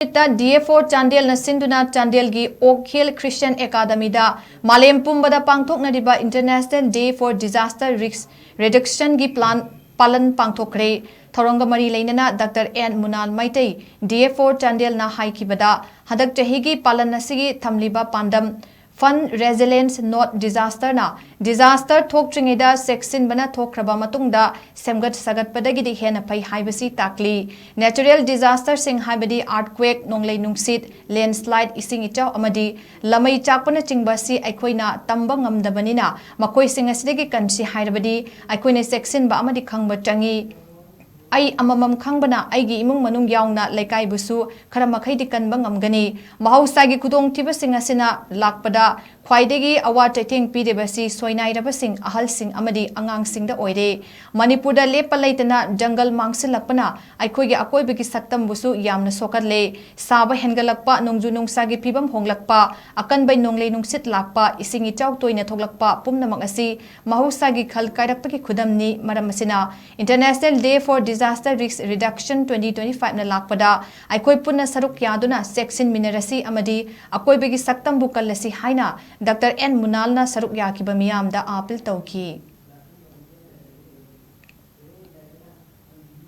DA4 CHANDEL na SINDUNA CHANDEL gi Oak Hill Christian Academy da Malem Pumbada Pangthokhnariba International Day for Disaster Risk Reduction gi plan Palan Pangthokhare Thoronga Mari Lainana Dr. N. Munal Maitei DA4 CHANDEL na HOUKHIBA Hadak Chahigi Palan Nasigi Thamliba Pandam Fund Resilience Not Disaster na Disaster Thok Tringida Section Bana Thokraba Matungda Semgat Sagat Padagidi Hena Pai Haibasi Takli Natural Disaster Sing Haibadi Earthquake Nonglei Nungsit Landslide Ising Ichaw Amadi Lamai Chakpana Chingbasi Aikoina Tambang Amdabanina Makoi Sing Asidigi Kansi Hairabadi Aikoina Section Ba Amadi Khangba Changi Ai amamam khangbana aigi imung manung yaungna laikai busu khara makhai di kanba ngamgani mahausagi khudong thiba singa sina lakpada khwaidegi awa teteng pidebasi soinai rabasing ahal sing amadi angang singda oire manipur da lepalaitana jungle mangsilakpana aikhoigi akoibegi saktam busu yamna sokatle saba hengalakpa nongju nungsagi phibam honglakpa akanbai nonglei nungsit lakpa isingi chaw toina thoglakpa pumnamak asi mahausagi khal kairakpaki khudamni maram asina International Day for Disaster Risk Reduction 2025 na lakpada aikoi punna saruk yaduna section minerasi amadi akoi begi saktam bukal lasi haina Dr. N. Munal na saruk yakiba miyam da apil tauki